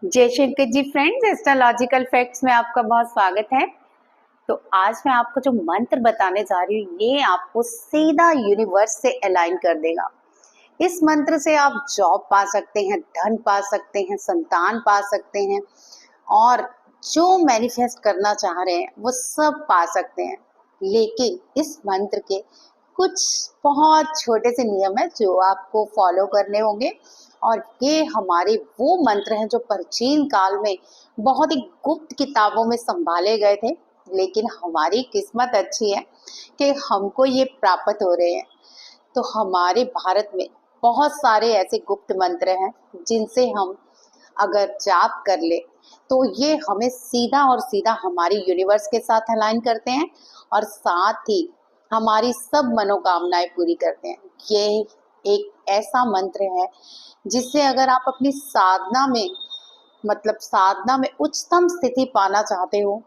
जयशंकर जी friends, astrological facts में आपका बहुत स्वागत है। तो आज मैं आपको जो मंत्र बताने जा रही हूँ ये आपको सीधा यूनिवर्स से अलाइन कर देगा। इस मंत्र से आप जॉब पा सकते हैं, धन पा सकते हैं, संतान पा सकते हैं और जो मैनिफेस्ट करना चाह रहे हैं वो सब पा सकते हैं। लेकिन इस मंत्र के कुछ बहुत छोटे से नियम है जो आपको फॉलो करने होंगे और ये हमारे वो मंत्र हैं जो प्राचीन काल में बहुत ही गुप्त किताबों में संभाले गए थे। लेकिन हमारी किस्मत अच्छी है कि हमको ये प्राप्त हो रहे हैं। तो हमारे भारत में बहुत सारे ऐसे गुप्त मंत्र हैं जिनसे हम अगर जाप कर ले तो ये हमें सीधा और सीधा हमारी यूनिवर्स के साथ अलाइन करते हैं और साथ ही हमारी सब मनोकामनाएं पूरी करते हैं। ये एक ऐसा मंत्र है जिससे अगर आप अपनी साधना में उच्चतम स्थिति पाना चाहते हो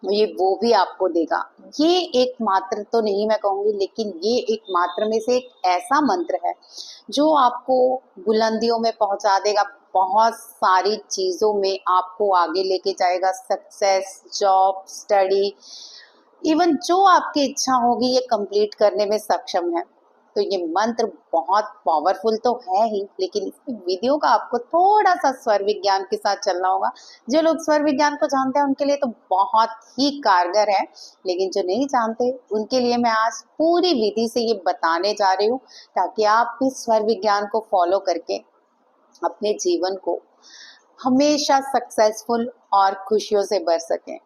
ये वो भी आपको देगा। ये एक मात्र तो नहीं मैं कहूंगी, लेकिन ये एक मात्र में से एक ऐसा मंत्र है जो आपको बुलंदियों में पहुंचा देगा, बहुत सारी चीजों में आपको आगे लेके जाएगा। सक्सेस, जॉब, स्टडी, इवन जो आपकी इच्छा होगी ये कंप्लीट करने में सक्षम है। तो ये मंत्र बहुत पावरफुल तो है ही, लेकिन इसकी विधियों का आपको थोड़ा सा स्वर विज्ञान के साथ चलना होगा। जो लोग स्वर विज्ञान को जानते हैं उनके लिए तो बहुत ही कारगर है, लेकिन जो नहीं जानते उनके लिए मैं आज पूरी विधि से ये बताने जा रही हूँ ताकि आप भी स्वर विज्ञान को फॉलो करके अपने जीवन को हमेशा सक्सेसफुल और खुशियों से भर सकें।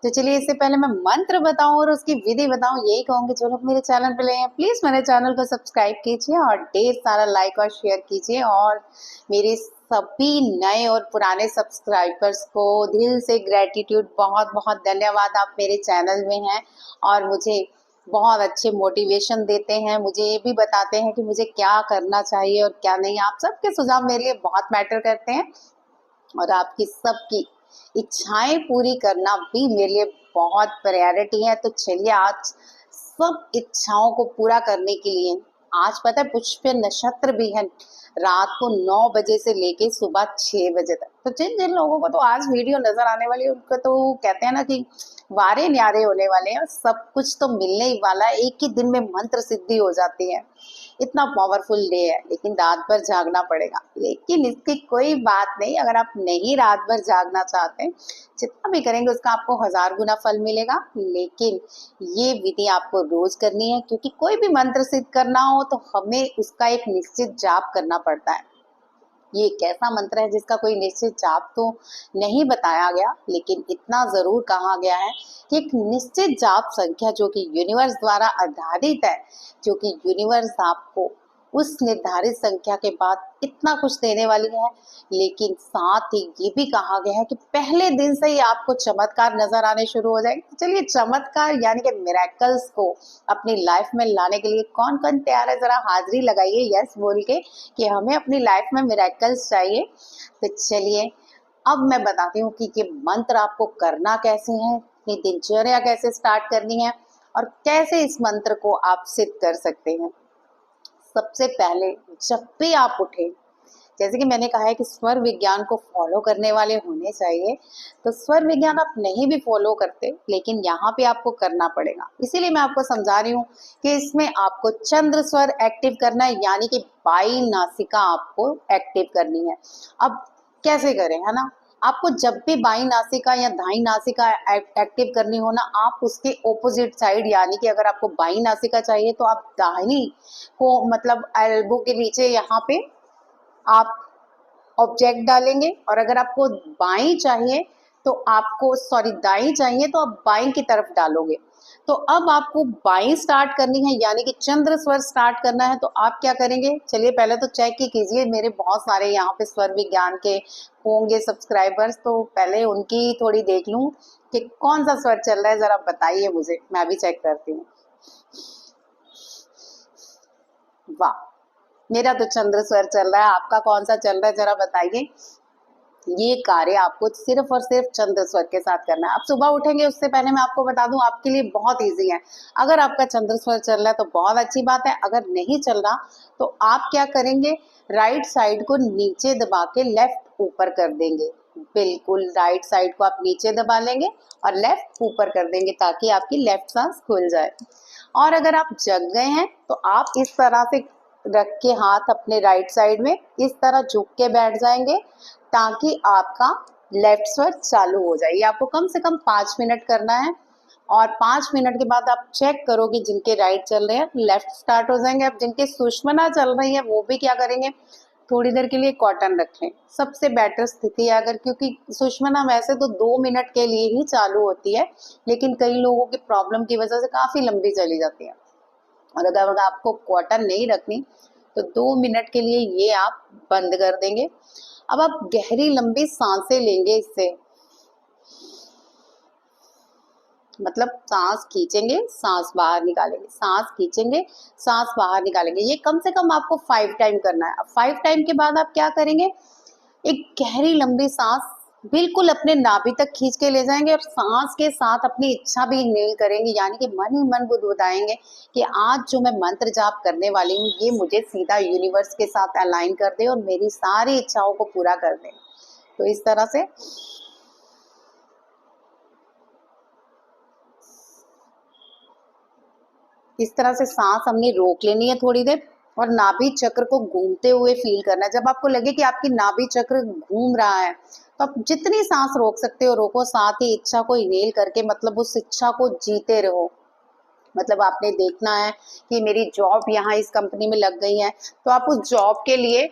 तो चलिए, इससे पहले मैं मंत्र बताऊं और उसकी विधि बताऊं, यही कहूंगी जो लोग मेरे चैनल पे नए हैं प्लीज मेरे चैनल को सब्सक्राइब कीजिए और ढेर सारा लाइक और शेयर कीजिए। और मेरे सभी नए और पुराने सब्सक्राइबर्स को दिल से ग्रेटिट्यूड, बहुत बहुत धन्यवाद। आप मेरे चैनल में हैं और मुझे बहुत अच्छे मोटिवेशन देते हैं, मुझे ये भी बताते हैं कि मुझे क्या करना चाहिए और क्या नहीं। आप सबके सुझाव मेरे लिए बहुत मैटर करते हैं और आपकी सबकी इच्छाएं पूरी करना भी मेरे लिए बहुत प्रायोरिटी है। तो चलिए, आज सब इच्छाओं को पूरा करने के लिए आज पता है पुष्य नक्षत्र भी है, रात को 9 बजे से लेके सुबह 6 बजे तक। तो जिन जिन लोगों को तो आज वीडियो नजर आने वाली है उनको तो कहते हैं ना कि वारे न्यारे होने वाले हैं और सब कुछ तो मिलने ही वाला है। एक ही दिन में मंत्र सिद्धि हो जाती है, इतना पावरफुल डे है। लेकिन रात भर जागना पड़ेगा। लेकिन इसकी कोई बात नहीं, अगर आप नहीं रात भर जागना चाहते, जितना भी करेंगे उसका आपको 1000 गुना फल मिलेगा। लेकिन ये विधि आपको रोज करनी है, क्योंकि कोई भी मंत्र सिद्ध करना हो तो हमें उसका एक निश्चित जाप करना पड़ता है। ये एक ऐसा मंत्र है जिसका कोई निश्चित जाप तो नहीं बताया गया, लेकिन इतना जरूर कहा गया है कि एक निश्चित जाप संख्या जो कि यूनिवर्स द्वारा आधारित है, जो कि यूनिवर्स आपको उस निर्धारित संख्या के बाद इतना कुछ देने वाली है। लेकिन साथ ही ये भी कहा गया है कि पहले दिन से ही आपको चमत्कार नजर आने शुरू हो जाएंगे। चलिए, चमत्कार यानी कि मिरेकल्स को अपनी लाइफ में लाने के लिए कौन कौन तैयार है, जरा हाजिरी लगाइए यस बोल के कि हमें अपनी लाइफ में मिरेकल्स चाहिए। तो चलिए, अब मैं बताती हूँ कि ये मंत्र आपको करना कैसे है, अपनी दिनचर्या कैसे स्टार्ट करनी है और कैसे इस मंत्र को आप सिद्ध कर सकते हैं। सबसे पहले जब भी आप उठे, जैसे कि मैंने कहा है कि स्वर विज्ञान को फॉलो करने वाले होने चाहिए, तो स्वर विज्ञान आप नहीं भी फॉलो करते लेकिन यहाँ पे आपको करना पड़ेगा। इसीलिए मैं आपको समझा रही हूँ कि इसमें आपको चंद्र स्वर एक्टिव करना है, यानी कि बाई नासिका आपको एक्टिव करनी है। अब कैसे करें, है ना, आपको जब भी बाई नासिका या दाई नासिका एक्टिव करनी हो ना, आप उसके ऑपोजिट साइड, यानी कि अगर आपको बाई नासिका चाहिए तो आप दाहिनी को मतलब एल्बो के नीचे यहाँ पे आप ऑब्जेक्ट डालेंगे, और अगर आपको बाई चाहिए तो आपको दाई चाहिए तो आप बाई की तरफ डालोगे। तो अब आपको बाई स्टार्ट करनी है, यानी कि चंद्र स्वर स्टार्ट करना है। तो आप क्या करेंगे, चलिए पहले तो चेक कीजिए, मेरे बहुत सारे यहाँ पे स्वर विज्ञान के होंगे सब्सक्राइबर्स, तो पहले उनकी थोड़ी देख लूं कि कौन सा स्वर चल रहा है, जरा बताइए मुझे, मैं भी चेक करती हूँ। वाह, मेरा तो चंद्र स्वर चल रहा है, आपका कौन सा चल रहा है जरा बताइए। ये कार्य आपको सिर्फ और सिर्फ चंद्र स्वर के साथ करना है। आप सुबह उठेंगे उससे पहले मैं आपको बता दूं, आपके लिए बहुत इजी है। अगर आपका चंद्र स्वर चल रहा है तो बहुत अच्छी बात है, अगर नहीं चल रहा तो आप क्या करेंगे, राइट साइड को नीचे दबा के लेफ्ट ऊपर कर देंगे, बिल्कुल राइट साइड को आप नीचे दबा लेंगे और लेफ्ट ऊपर कर देंगे ताकि आपकी लेफ्ट सांस खुल जाए। और अगर आप जग गए हैं तो आप इस तरह से रख के हाथ अपने राइट साइड में इस तरह झुक के बैठ जाएंगे ताकि आपका लेफ्ट स्वर चालू हो जाए। ये आपको कम से कम 5 मिनट करना है और 5 मिनट के बाद आप चेक करोगे जिनके राइट चल रहे हैं लेफ्ट स्टार्ट हो जाएंगे। अब जिनके सुषुम्ना चल रही है वो भी क्या करेंगे, थोड़ी देर के लिए कॉटन रख लें, सबसे बेटर स्थिति है। अगर क्योंकि सुषुम्ना वैसे तो 2 मिनट के लिए ही चालू होती है, लेकिन कई लोगों की प्रॉब्लम की वजह से काफ़ी लंबी चली जाती है। और अगर आपको कॉटन नहीं रखनी तो 2 मिनट के लिए ये आप बंद कर देंगे। अब आप गहरी लंबी सांसें लेंगे, इससे मतलब सांस खींचेंगे, सांस बाहर निकालेंगे, सांस खींचेंगे, सांस बाहर निकालेंगे। ये कम से कम आपको 5 टाइम करना है। अब 5 टाइम के बाद आप क्या करेंगे, एक गहरी लंबी सांस बिल्कुल अपने नाभि तक खींच के ले जाएंगे और सांस के साथ अपनी इच्छा भी नील करेंगे, यानी कि मन ही मन बुदबुदाएंगे कि आज जो मैं मंत्र जाप करने वाली हूँ ये मुझे सीधा यूनिवर्स के साथ अलाइन कर दे और मेरी सारी इच्छाओं को पूरा कर दे। तो इस तरह से सांस हमने रोक लेनी है थोड़ी देर और नाभि चक्र को घूमते हुए फील करना है। जब आपको लगे कि आपकी नाभि चक्र घूम रहा है तो आप जितनी सांस रोक सकते हो रोको, साथ ही इच्छा को इनेल करके मतलब उस इच्छा को जीते रहो। मतलब आपने देखना है कि मेरी जॉब यहाँ इस कंपनी में लग गई है तो आप उस जॉब के लिए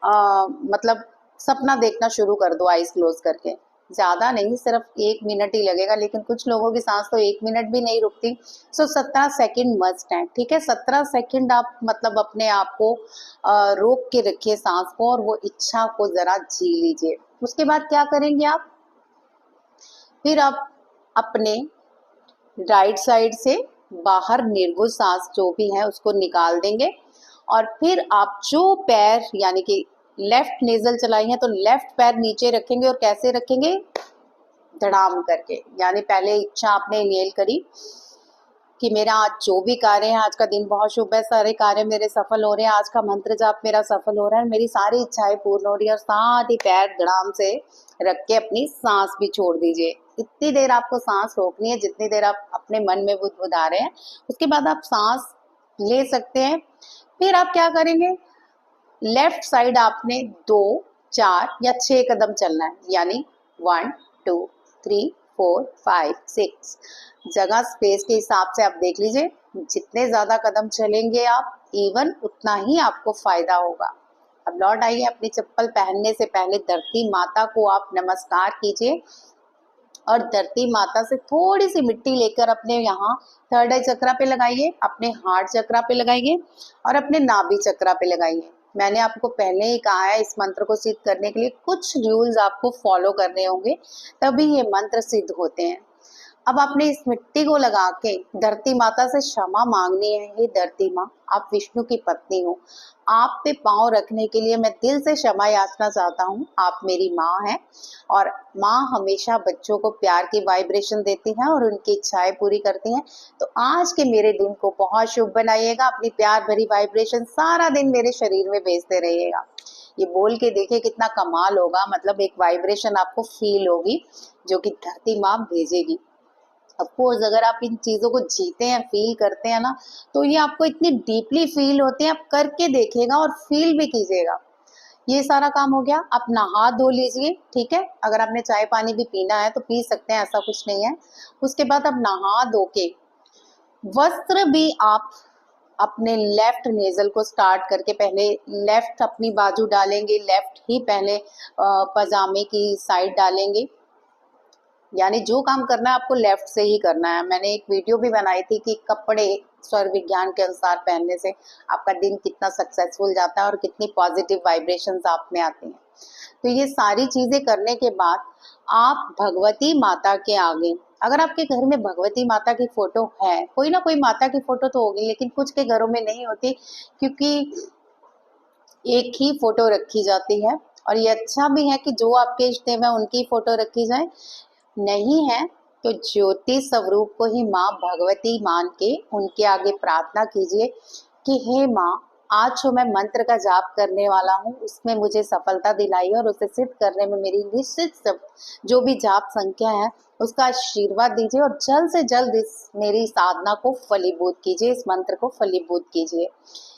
मतलब सपना देखना शुरू कर दो आइज क्लोज करके। ज़्यादा नहीं, सिर्फ 1 मिनट ही लगेगा, लेकिन कुछ लोगों की सांस तो 1 मिनट भी नहीं रुकती। 17 सेकंड मस्ट है, ठीक है। 17 सेकंड आप मतलब अपने आप को रोक के रखिए सांस को और वो इच्छा को ज़रा जी लीजिए। उसके बाद क्या करेंगे आप, फिर आप अपने राइट साइड से बाहर निर्गुण सांस जो भी है उसको निकाल देंगे और फिर आप जो पैर यानी कि लेफ्ट नेजल चलाई है तो लेफ्ट पैर नीचे रखेंगे। और कैसे रखेंगे, धड़ाम करके, यानी पहले इच्छा आपने इनहेल करी कि मेरा आज जो भी कार्य है, आज का दिन बहुत शुभ है, सारे कार्य मेरे सफल हो रहे हैं, आज का मंत्र जाप मेरा सफल हो रहा है, मेरी सारी इच्छाएं पूर्ण हो रही है। और साथ ही पैर धड़ाम से रख के अपनी सांस भी छोड़ दीजिए। इतनी देर आपको सांस रोकनी है जितनी देर आप अपने मन में बुदबुदा रहे हैं। उसके बाद आप सांस ले सकते हैं। फिर आप क्या करेंगे, लेफ्ट साइड आपने 2, 4 या 6 कदम चलना है, यानी 1, 2, 3, 4, 5, 6 जगह स्पेस के हिसाब से आप देख लीजिए। जितने ज्यादा कदम चलेंगे आप इवन उतना ही आपको फायदा होगा। अब लौट आइए, अपनी चप्पल पहनने से पहले धरती माता को आप नमस्कार कीजिए और धरती माता से थोड़ी सी मिट्टी लेकर अपने यहाँ थर्ड आई चक्रा पे लगाइए, अपने हार्ट चक्रा पे लगाइए और अपने नाभि चक्रा पे लगाइए। मैंने आपको पहले ही कहा है इस मंत्र को सिद्ध करने के लिए कुछ रूल्स आपको फॉलो करने होंगे तभी ये मंत्र सिद्ध होते हैं। अब आपने इस मिट्टी को लगा के धरती माता से क्षमा मांगनी है। हे धरती माँ, आप विष्णु की पत्नी हो, आप पे पांव रखने के लिए मैं दिल से क्षमा याचना चाहता हूँ। आप मेरी माँ हैं और माँ हमेशा बच्चों को प्यार की वाइब्रेशन देती हैं और उनकी इच्छाएं पूरी करती हैं। तो आज के मेरे दिन को बहुत शुभ बनाइएगा, अपनी प्यार भरी वाइब्रेशन सारा दिन मेरे शरीर में भेजते रहिएगा। ये बोल के देखिए कितना कमाल होगा, मतलब एक वाइब्रेशन आपको फील होगी जो कि धरती माँ भेजेगी। अफकोर्स अगर आप इन चीज़ों को जीते हैं, फील करते हैं ना, तो ये आपको इतनी डीपली फील होते हैं। आप करके देखिएगा और फील भी कीजिएगा। ये सारा काम हो गया, आप नहा धो लीजिए, ठीक है। अगर आपने चाय पानी भी पीना है तो पी सकते हैं, ऐसा कुछ नहीं है। उसके बाद आप नहा धो के वस्त्र भी आप अपने लेफ्ट नेजल को स्टार्ट करके पहले लेफ्ट अपनी बाजू डालेंगे, लेफ्ट ही पहले पजामे की साइड डालेंगे। यानी जो काम करना है आपको लेफ्ट से ही करना है। मैंने एक वीडियो भी बनाई थी कि कपड़े स्वर विज्ञान के अनुसार पहनने से आपका दिन कितना सक्सेसफुल जाता है और कितनी पॉजिटिव वाइब्रेशंस आप में आती हैं। तो ये सारी चीजें करने के बाद आप भगवती माता के आगे, अगर आपके घर में भगवती माता की फोटो है, कोई ना कोई माता की फोटो तो होगी, लेकिन कुछ के घरों में नहीं होती क्योंकि एक ही फोटो रखी जाती है। और ये अच्छा भी है कि जो आपके इष्ट देव है उनकी फोटो रखी जाए। नहीं है तो ज्योति स्वरूप को ही माँ भगवती मान के उनके आगे प्रार्थना कीजिए कि हे माँ, आज जो मैं मंत्र का जाप करने वाला हूँ उसमें मुझे सफलता दिलाई और उसे सिद्ध करने में मेरी निश्चित जो भी जाप संख्या है उसका आशीर्वाद दीजिए और जल्द से जल्द इस मेरी साधना को फलीभूत कीजिए, इस मंत्र को फलीभूत कीजिए।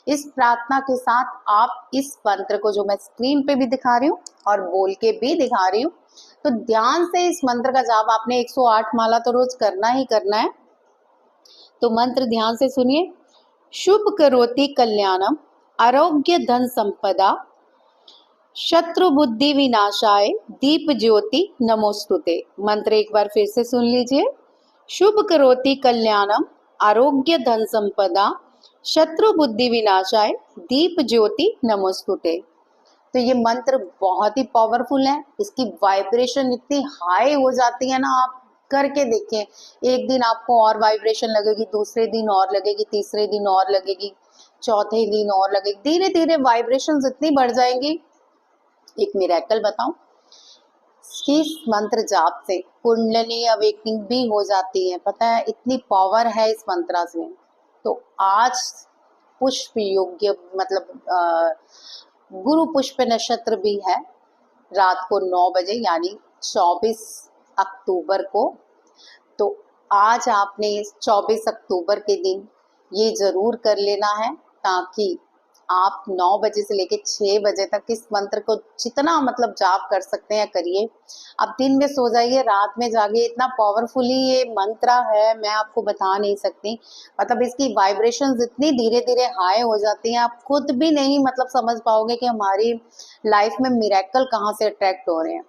इस प्रार्थना के साथ आप इस मंत्र को जो मैं स्क्रीन पे भी दिखा रही हूँ और बोल के भी दिखा रही हूँ, तो ध्यान से इस मंत्र का जाप आपने 108 माला तो रोज करना ही करना है। तो मंत्र ध्यान से सुनिए। शुभ करोति कल्याणम आरोग्य धन संपदा शत्रु बुद्धि विनाशाय दीप ज्योति नमोस्तुते। मंत्र एक बार फिर से सुन लीजिए। शुभ करोति कल्याणम आरोग्य धन संपदा शत्रु बुद्धि विनाशाय दीप ज्योति नमोस्तुते। तो ये मंत्र बहुत ही पावरफुल है, इसकी वाइब्रेशन इतनी हाई हो जाती है ना, आप करके देखें। एक दिन आपको और वाइब्रेशन लगेगी, दूसरे दिन और लगेगी, तीसरे दिन और लगेगी, चौथे दिन और लगेगी, धीरे धीरे वाइब्रेशन इतनी बढ़ जाएंगी। एक मिरेकल बताऊं, इस मंत्र जाप से कुंडलिनी अवेकनिंग भी हो जाती है, पता है, इतनी पावर है इस मंत्र में। तो आज पुष्प योग्य मतलब गुरु पुष्प नक्षत्र भी है रात को 9 बजे यानी 24 अक्टूबर को। तो आज आपने 24 अक्टूबर के दिन ये जरूर कर लेना है, ताकि आप 9 बजे से लेकर 6 बजे तक इस मंत्र को जितना मतलब जाप कर सकते हैं करिए। अब दिन में सो जाइए, रात में जागिए, इतना पावरफुली ये मंत्र है, मैं आपको बता नहीं सकती। मतलब इसकी वाइब्रेशंस इतनी धीरे धीरे हाई हो जाती हैं, आप खुद भी नहीं मतलब समझ पाओगे कि हमारी लाइफ में मिरेकल कहाँ से अट्रैक्ट हो रहे हैं।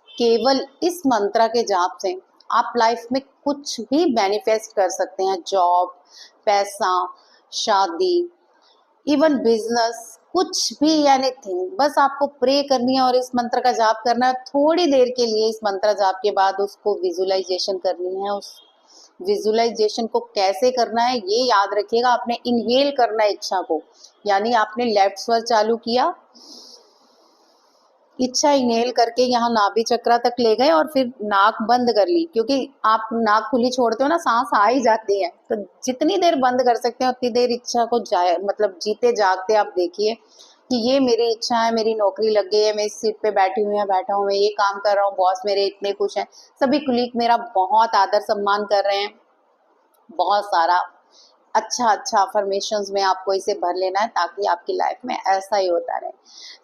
केवल इस मंत्र के जाप से आप लाइफ में कुछ भी मैनिफेस्ट कर सकते हैं, जॉब, पैसा, शादी, इवन बिजनेस, कुछ भी एनीथिंग। बस आपको प्रे करनी है और इस मंत्र का जाप करना है थोड़ी देर के लिए। इस मंत्र जाप के बाद उसको विजुअलाइजेशन करनी है। उस विजुअलाइजेशन को कैसे करना है ये याद रखिएगा। आपने इनहेल करना है इच्छा को, यानी आपने लेफ्ट स्वर चालू किया, इच्छा इनहेल करके यहाँ नाभि चक्र तक ले गए और फिर नाक बंद कर ली, क्योंकि आप नाक खुली छोड़ते हो ना, सांस आ ही जाती है। तो जितनी देर बंद कर सकते हैं उतनी देर इच्छा को जाए मतलब जीते जागते आप देखिए कि ये मेरी इच्छा है, मेरी नौकरी लग गई है, मैं इस सीट पे बैठी हुई है, बैठा हूँ, मैं ये काम कर रहा हूँ, बॉस मेरे इतने खुश हैं, सभी कुलीग मेरा बहुत आदर सम्मान कर रहे हैं, बहुत सारा अच्छा अच्छा अफर्मेशंस में आपको इसे भर लेना है, ताकि आपकी लाइफ में ऐसा ही होता रहे।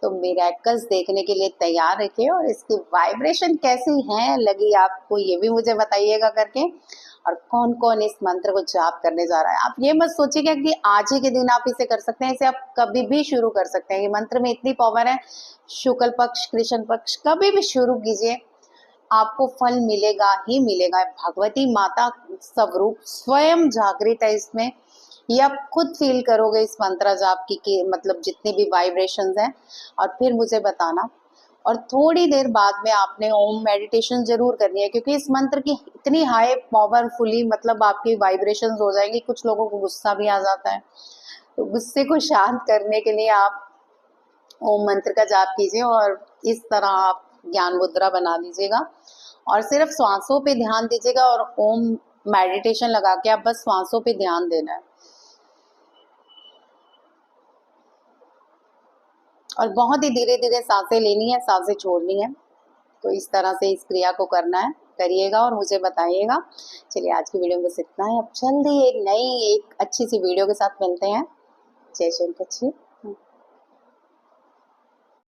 तो मिरेकल्स देखने के लिए तैयार रखिए और इसकी वाइब्रेशन कैसी है लगी आपको ये भी मुझे बताइएगा करके, और कौन कौन इस मंत्र को जाप करने जा रहा है। आप ये मत सोचिएगा कि आज ही के दिन आप इसे कर सकते हैं, इसे आप कभी भी शुरू कर सकते हैं। ये मंत्र में इतनी पावर है, शुक्ल पक्ष, कृष्ण पक्ष, कभी भी शुरू कीजिए, आपको फल मिलेगा ही मिलेगा। भगवती माता स्वरूप स्वयं जागृत है इसमें, ये आप खुद फील करोगे इस मंत्र जाप की मतलब जितनी भी वाइब्रेशंस हैं। और फिर मुझे बताना। और थोड़ी देर बाद में आपने ओम मेडिटेशन जरूर करनी है, क्योंकि इस मंत्र की इतनी हाई पावरफुली मतलब आपकी वाइब्रेशंस हो जाएंगी। कुछ लोगों को गुस्सा भी आ जाता है, तो गुस्से को शांत करने के लिए आप ओम मंत्र का जाप कीजिए और इस तरह आप ज्ञान मुद्रा बना लीजिएगा और सिर्फ श्वासों पे ध्यान दीजिएगा और ओम मेडिटेशन लगा के आप बस श्वासों पे ध्यान देना है और बहुत ही धीरे धीरे सांसें लेनी है, सांसें छोड़नी है। तो इस तरह से इस क्रिया को करना है, करिएगा और मुझे बताइएगा। चलिए आज की वीडियो में बस इतना है, अब जल्दी एक नई एक अच्छी सी वीडियो के साथ मिलते हैं। जय श्री कृष्ण।